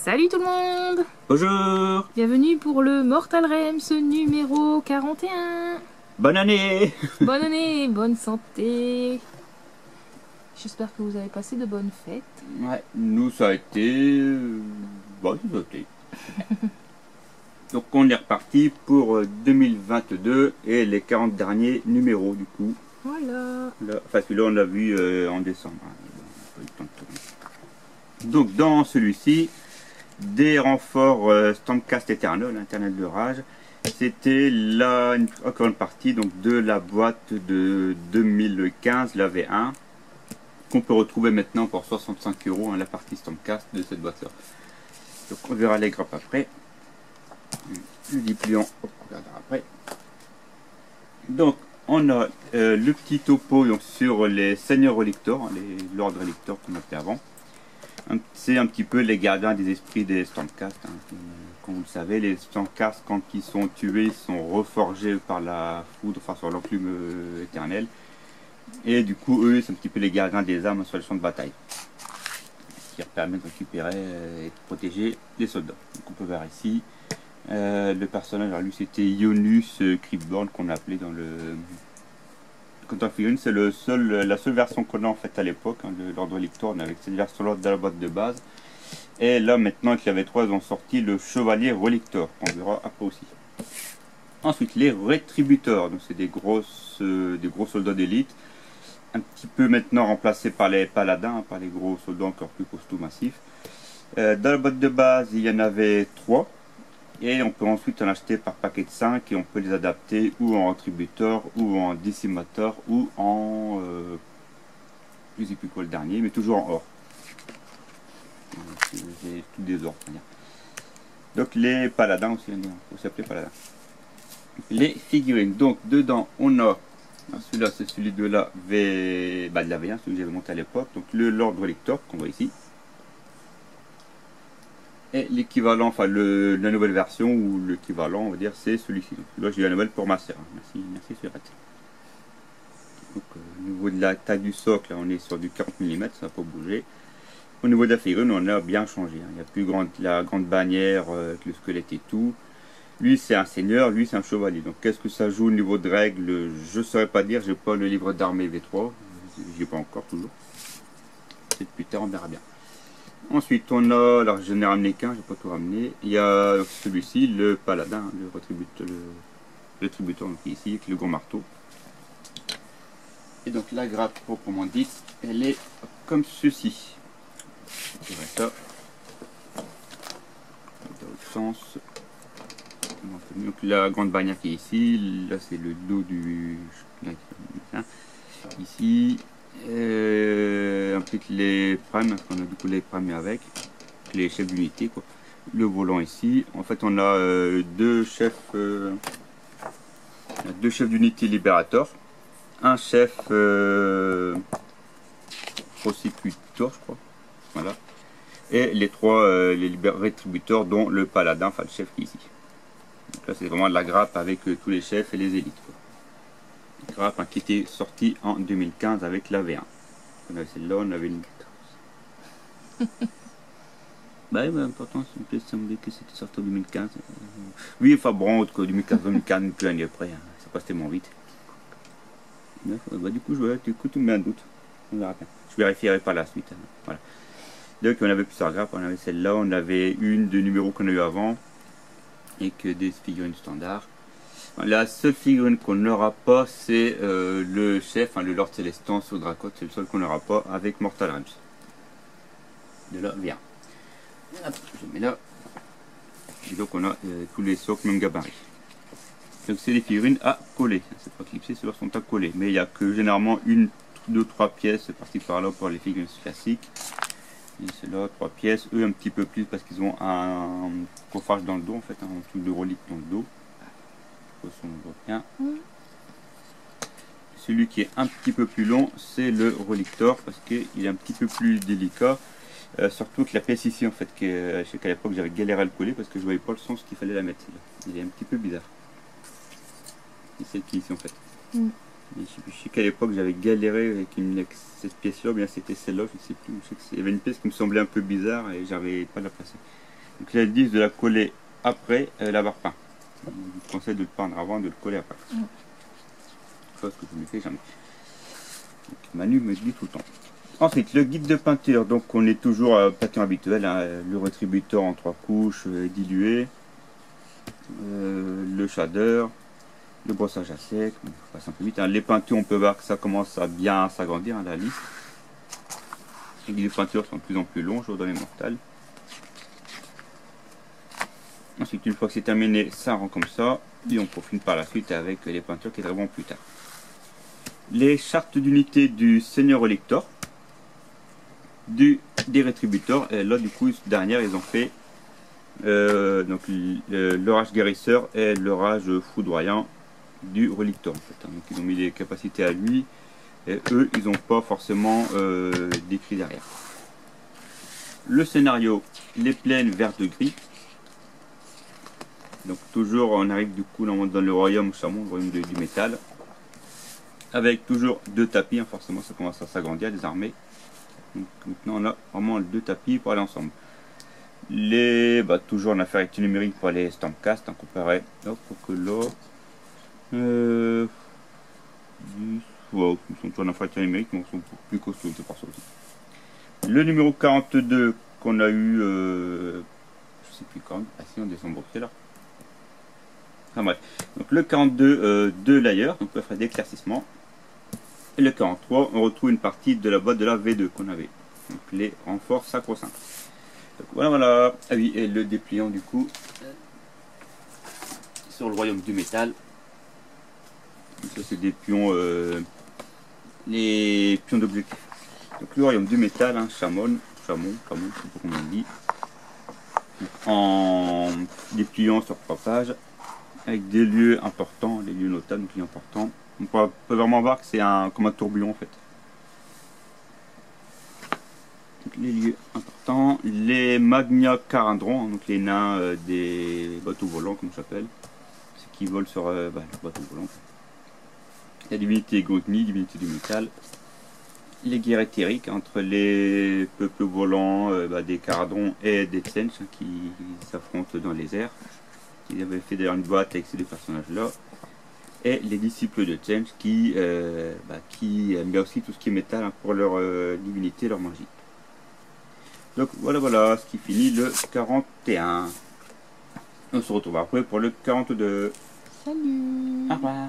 Salut tout le monde! Bonjour, Bienvenue pour le Mortal Rems numéro 41. bonne année. Bonne année, bonne santé. J'espère que vous avez passé de bonnes fêtes. Ouais, nous ça a été... bon, ça a été. Donc on est reparti pour 2022 et les 40 derniers numéros du coup. Voilà. Là, enfin celui-là on l'a vu en décembre. Hein. Bon, on a pas eu le temps de tourner. Donc dans celui-ci, des renforts Stormcast Eternal, Internet de Rage. C'était là encore une partie donc, de la boîte de 2015, la V1. Qu'on peut retrouver maintenant pour 65 €, hein, la partie Stormcast de cette boîte là. Donc on verra les grappes après. Le dépliant, on regardera après. Donc on a le petit topo donc, sur les seigneurs relictors, hein, les lords relictors qu'on a fait avant. C'est un petit peu les gardiens des esprits des Stormcast. Hein. Comme vous le savez, les Stormcast quand ils sont tués, ils sont reforgés par la foudre, enfin sur l'enclume éternelle. Et du coup, eux, c'est un petit peu les gardiens des armes sur le champ de bataille. Qui leur permettent de récupérer et de protéger les soldats. Donc on peut voir ici, le personnage, alors lui c'était Ionus Cryptborn qu'on a appelé dans le... Content Figurine, c'est la seule version qu'on a en fait à l'époque, hein, de l'ordre Lictor, avec cette version-là de la boîte de base. Et là maintenant avec la V3, ils ont sorti le Chevalier Relictor, qu'on verra après aussi. Ensuite, les Rétributeurs, donc c'est des gros soldats d'élite. Un petit peu maintenant remplacés par les paladins, hein, par les gros soldats encore plus costauds massifs. Dans la boîte de base, il y en avait 3. Et on peut ensuite en acheter par paquet de 5 et on peut les adapter ou en Rétributeur, ou en Décimateur, ou en... je ne sais plus quoi le dernier, mais toujours en or. J'ai tous des ors. Donc les paladins aussi, on peut s'appeler paladins. Les figurines, donc dedans on a... Celui-là, c'est celui de la V, de la V1, celui que j'avais monté à l'époque. Donc le Lord Relictor qu'on voit ici. Et l'équivalent, enfin la nouvelle version ou l'équivalent, on va dire, c'est celui-ci. Là, j'ai eu la nouvelle pour ma sœur. Merci Surette. Donc au niveau de la taille du socle, là, on est sur du 40 mm, ça n'a pas bougé. Au niveau de la figurine, on a bien changé. Hein. Il y a plus la grande bannière avec le squelette et tout. Lui c'est un seigneur, lui c'est un chevalier. Donc qu'est-ce que ça joue au niveau de règles, je ne saurais pas dire, j'ai pas le livre d'armée V3, j'ai pas encore toujours. C'est plus tard, on verra bien. Ensuite on a, alors je n'ai ramené qu'un, j'ai pas tout ramené. Il y a celui-ci, le paladin, le rétributeur qui est ici, avec le gros marteau. Et donc la grappe proprement dite, elle est comme ceci. Je dirais ça. Dans l'autre sens. Donc la grande bannière qui est ici, là c'est le dos du... Ici, ensuite les primes, on a du coup les primes avec, les chefs d'unité quoi. Le volant ici, en fait on a deux chefs d'unité libérateurs, un chef prosécuteur je crois, voilà, et les trois rétributeurs dont le paladin, enfin le chef qui est ici. Donc là c'est vraiment de la grappe avec tous les chefs et les élites quoi. Une grappe hein, qui était sortie en 2015 avec la V1. On avait celle-là, on avait une 14. Bah oui, important, c'est une pièce ça me dit que c'était sorti en 2015. Oui, enfin bon, 2015-2015, plus l'année après, hein. Ça passe tellement vite. Bah du coup, tu me mets un doute. On verra bien. Je vérifierai par la suite. Hein. Voilà. Donc on avait plusieurs grappes, on avait celle-là, on avait une de numéros qu'on a eu avant. Et que des figurines standards. La seule figurine qu'on n'aura pas, c'est le chef, hein, le Lord Célestance au Dracoth, c'est le seul qu'on n'aura pas avec Mortal Rems. De là, bien. Hop, je mets là. Et donc on a tous les socles, même gabarit. Donc c'est des figurines à coller. C'est pas clipsé, ceux-là sont à coller. Mais il n'y a que généralement une, deux, trois pièces par-ci par-là pour les figurines classiques. Et c'est là, 3 pièces, eux un petit peu plus parce qu'ils ont un coffrage dans le dos en fait, un truc de relique dans le dos. On voit bien. Celui qui est un petit peu plus long, c'est le Relictor parce qu'il est un petit peu plus délicat. Surtout que la pièce ici en fait, je sais qu'à l'époque j'avais galéré à le coller parce que je voyais pas le sens qu'il fallait la mettre. Il est un petit peu bizarre. C'est celle qui est ici en fait. Je sais qu'à l'époque j'avais galéré avec cette pièce là, bien c'était celle-là, je ne sais plus. Il y avait une pièce qui me semblait un peu bizarre et j'arrivais pas à la placer. Donc là, ils disent de la coller après l'avoir peint. Je vous conseille de le peindre avant de le coller après. Chose que je ne fais jamais. Donc, Manu me dit tout le temps. Ensuite, le guide de peinture. Donc on est toujours à peinture habituelle, hein, le rétributeur en 3 couches dilué, le shader, le brossage à sec. On passe un peu vite, hein. Les peintures, on peut voir que ça commence à bien s'agrandir, hein, la liste. Les guides de peinture sont de plus en plus longs, jour dans les mortales. Ensuite, une fois que c'est terminé, ça rend comme ça. Et on profile par la suite avec les peintures qui arriveront plus tard. Les chartes d'unité du Seigneur Elector, des rétributeurs. Et là, du coup, dernière, ils ont fait donc l'orage guérisseur et l'orage foudroyant du relictor. En fait, hein. Donc, ils ont mis des capacités à lui. Et eux, ils n'ont pas forcément décrit derrière. Le scénario, les plaines vert-de-gris. Donc toujours, on arrive du coup dans le royaume Chamon, le royaume du métal. Avec toujours 2 tapis, hein, forcément ça commence à s'agrandir, des armées. Donc maintenant on a vraiment 2 tapis pour aller ensemble. Toujours en infériorité numérique pour les Stormcast, hein, comparé. Hop, que là. Wow, ils sont toujours en infériorité numérique, mais ils sont plus costauds, c'est pour ça aussi. Le numéro 42 qu'on a eu, je sais plus quand, ah si, en décembre, c'est là. Enfin bref, donc le 42 de l'ailleurs, donc le frais d'éclaircissement. Et le 43, on retrouve une partie de la boîte de la V2 qu'on avait. Donc les renforts sacro-saints. Donc voilà. Ah oui, et le dépliant du coup sur le royaume du métal. Donc ça c'est des pions, les pions d'objectif. Donc le royaume du métal, hein, Chamon, je sais pas comment on dit. En dépliant sur 3 pages. Avec des lieux importants, les lieux notables, donc lieux importants. On peut vraiment voir que c'est comme un tourbillon en fait. Donc, les lieux importants, les Magna Carandron, donc les nains des bateaux volants, comme ça s'appelle, ceux qui volent sur le bateau volant. La divinité Gogni, divinité du métal. Les guerres éthériques entre les peuples volants des Caradrons et des Tsench qui s'affrontent dans les airs. Ils avaient fait d'ailleurs une boîte avec ces 2 personnages-là. Et les disciples de Tsench qui aiment bien aussi tout ce qui est métal, hein, pour leur divinité, leur magie. Donc voilà ce qui finit le 41. On se retrouve après pour le 42. Salut. Au revoir.